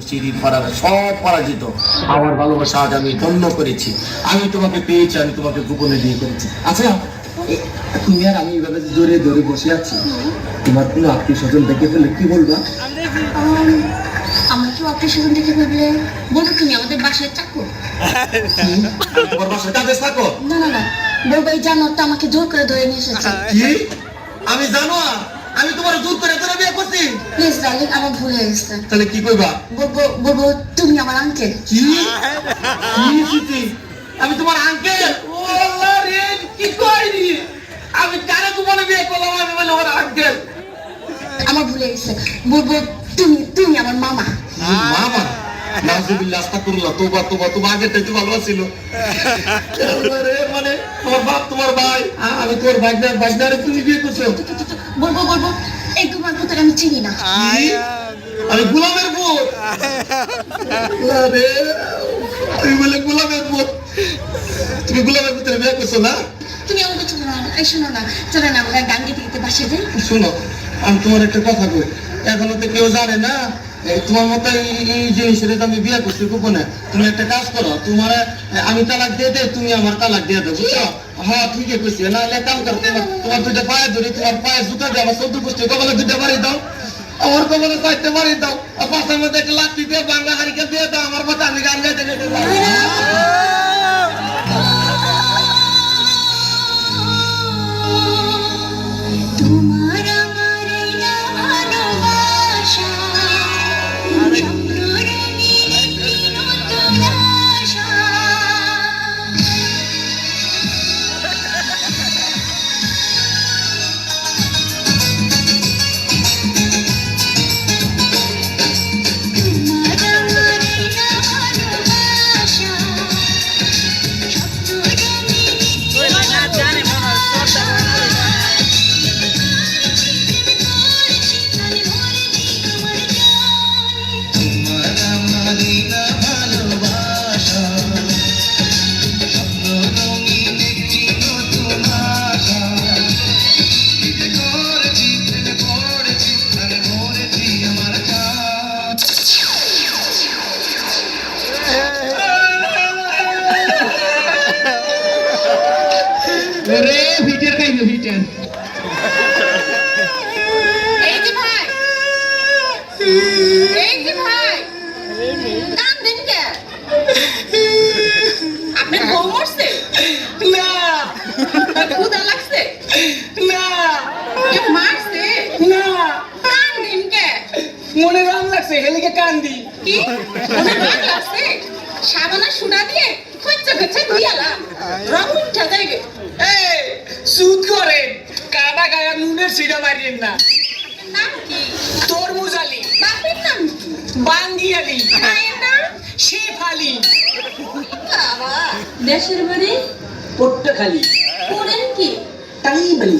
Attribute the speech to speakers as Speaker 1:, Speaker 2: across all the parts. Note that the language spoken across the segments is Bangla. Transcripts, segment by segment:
Speaker 1: সিঁড়ির পাড়ার সব পরাজিত। আমার ভালোবাসা আজ আমি ধন্য করেছি। আমি তোমাকে পেয়েছি, আমি তোমাকে গোপনে বিয়ে করেছি। আচ্ছা তুমি আর আমি এইভাবে জোরে ধরে বসে আছি, তোমার কোনো আত্মীয় স্বজন দেখে ফেলে কি বলবা?
Speaker 2: আমার তো আত্মীয় স্বজন দেখে ফেললে বলবো তুমি আমাদের বাসায় চাকর।
Speaker 1: তোমার বাসায় কাজে থাকো?
Speaker 2: না না না, বলবো এই জানোয়ারটা আমাকে জোর করে ধরে নিয়ে এসেছে।
Speaker 1: কি? আমি জানো আমি তোমার জোর করে তোরা বিয়ে করছি?
Speaker 2: প্লিজ ডার্লিং, আমার ভুল হয়ে গেছে।
Speaker 1: তাহলে কি কইবা?
Speaker 2: বলবো তুমি আমার আঙ্কেল।
Speaker 1: কি? আমি তোমার আঙ্কেল? ও আল্লাহ রে, কি কইনি আমি? কারে তোমার বিয়ে করলাম? আমি বলে আমার আঙ্কেল।
Speaker 2: আমার ভুল হয়ে গেছে, বলবো তুমি আমার মামা।
Speaker 1: মামা? নাউজুবিল্লাহ, আস্তাগফিরুল্লাহ, তওবা তওবা, তোমার আগে থেকে ভালো ছিল। মানে তোমার বাপ তোমার ভাই, আমি তোর ভাগনারে তুমি বিয়ে করছো?
Speaker 2: বলবো এই তোমার পুত্র আমি চিনি না।
Speaker 1: আমি গোলামের পুত? আরে আমি বলে গোলামের পুত? তুমি গোলামের পুত্রে বিয়ে করছো না?
Speaker 2: তুমি আমাকে চলো না, এই শোনো না, চলো না আমরা গান গেতে গেতে বাসে যাই।
Speaker 1: শোনো, আমি তোমার একটা কথা কই, এখনো তো কেউ জানে না তোমার মতো এই জিনিসের আমি বিয়ে করছি গোপনে। তুমি একটা কাজ করো, তোমার আমি তালাক দিয়ে দে, তুমি আমার তালাক দিয়ে দেবো, বুঝছো? হ্যাঁ ঠিকই কইছি। না হলে কাম করো, তোমার দুইটা পায়ে ধরি, তোমার পায়ে জুতা দিয়ে আমার চোদ্দ গোষ্ঠী কপালে দুইটা বাড়ি দাও, আমার কপালে চারটে বাড়ি দাও, আর পাশের মধ্যে একটা লাঠি দিয়ে বাংলা হারিকে দিয়ে দাও আমার মতো, আমি গান গাইতে গাইতে যাবো।
Speaker 3: মনে রং লাগছে, হেলিকে কান্দি।
Speaker 2: কি মনে রং লাগছে? সাবানা সুডা দিয়ে খচ্চা খচ্চা দিয়ালা রং উঠা যাইবে।
Speaker 3: এই সুদ করে কাটা গায়া নুনের সিডা মারিয়েন না।
Speaker 2: নাম কি?
Speaker 3: তরমুজ আলী।
Speaker 2: বাপের নাম কি?
Speaker 3: বাঙ্গি আলী।
Speaker 2: মায়ের নাম?
Speaker 3: শেফ আলী।
Speaker 2: বাবা, দেশের বাড়ি?
Speaker 3: পট্টখালি।
Speaker 2: করেন কি?
Speaker 3: টালিবালি।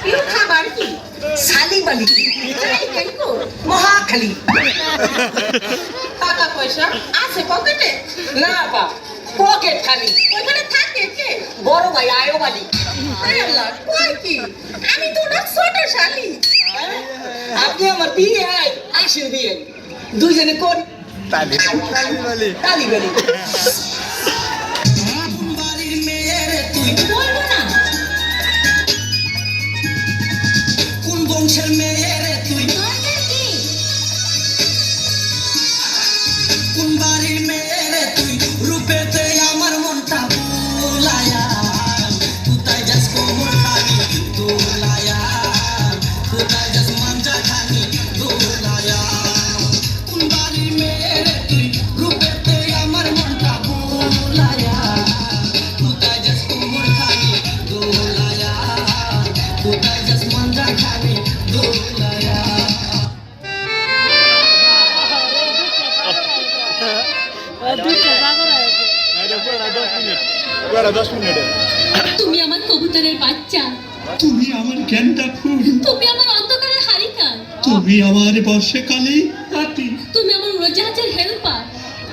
Speaker 2: প্রিয় খাবার কি?
Speaker 3: সালিবালি।
Speaker 2: চাই কেন?
Speaker 3: মহাখালী।
Speaker 2: টাকা পয়সা আছে পকেটে?
Speaker 3: না পা, পকেট খালি।
Speaker 2: ওইখানে থাকে কে?
Speaker 3: বড় ভাই আয়ো বালি।
Speaker 2: আল্লাহ, কই কি? আমি তো না ছোট শালি।
Speaker 3: আপনি আমার বিয়ে হয়, আসেন বিয়ে দুইজনে কোন তালিবালি।
Speaker 2: বলবো না।
Speaker 3: কোন বংশের মেয়ে রে তুই?
Speaker 2: দরকার কি?
Speaker 3: কোন বাড়ির মেয়ে রে তুই? রূপেতে আমার মনটা বুলায়া, কোথায় যাস কোমর খানি দোলায়া, কোথায় যাস মাঞ্জা খানি দোলায়া। কোন বাড়ির মেয়ে রে তুই? রূপেতে আমার মনটা বুলায়া, কোথায় যাস কোমর খানি দোলায়া, কোথায় যাস মাঞ্জা খানি দোলায়া।
Speaker 4: তুমি আমার কবুতরের বাচ্চা,
Speaker 5: তুমি আমার গেন্দা ফুল,
Speaker 4: তুমি আমার অন্ধকারের হারিকান,
Speaker 5: তুমি আমার বর্ষাকালে হাতি,
Speaker 4: তুমি আমার উড়োজাহাজের হেল্পার,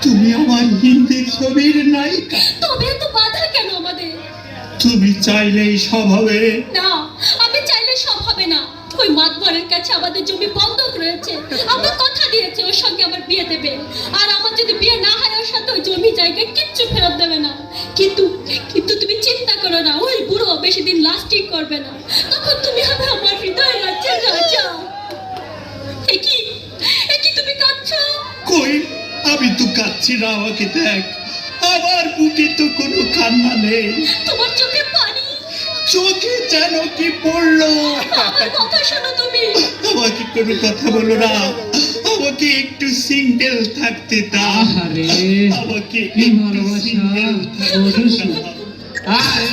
Speaker 5: তুমি আমার হিন্দি ছবির নায়িকা।
Speaker 4: তবে এত বাধা কেন আমাদের?
Speaker 5: তুমি চাইলেই সব হবে।
Speaker 4: না, আমি চাইলে সব হবে না। ওই মাতবর ঘরের কাছে আমাদের জমি বন্ধক রয়েছে। আমরা কথা দিয়েছে ওর সঙ্গে আমার বিয়ে দেবে, আর আমার যদি বিয়ে না হয় ওর সাথে ওই জমি জায়গা কিচ্ছু ফেরত দেবে না। কিন্তু কিন্তু তুমি চিন্তা করো না, ওই বুড়ো বেশি দিন লাস্টিং করবে না, তখন তুমি হবে আমার হৃদয় রাজ্যের রাজা। একই একই তুমি কাঁদছো?
Speaker 5: কই, আমি তো কাচ্ছি না, আমাকে দেখ, আমার বুকে তো কোনো কান্না নেই,
Speaker 4: তোমার চোখে পানি।
Speaker 5: চোখে যেন কি পড়লো।
Speaker 4: আমার কথা শোনো তুমি।
Speaker 5: আমাকে কোনো কথা বলো না, আমাকে একটু সিঙ্গেল থাকতে দাও।
Speaker 3: আহারে,
Speaker 5: আমাকে
Speaker 3: কি
Speaker 5: একটু
Speaker 3: ভালোবাসা,
Speaker 5: single
Speaker 3: মধুসূদন।
Speaker 5: থাকতে দাও।
Speaker 3: আরে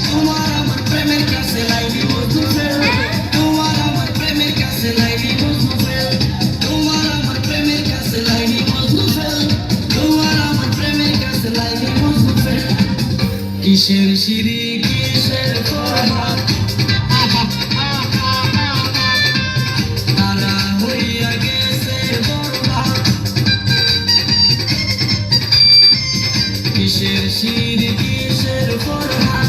Speaker 6: তোমার আমার প্রেমের কাছে লাইলি মধু ফেল, তোমার আমার প্রেমের কাছে লাইলি মধু ফেল, তোমার আমার প্রেমের কাছে লাইলি মধু ফেল, তোমার আমার প্রেমের কাছে লাইলি মধু ফেল। কিসের সিঁড়ি কিসের প্রভাব, তারা হইয়া গেছে বরবাদ। কিসের সিঁড়ি কিসের প্রভাব,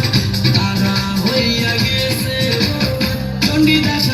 Speaker 6: তারা হইয়া গেছে বরবাদ। চণ্ডীদাস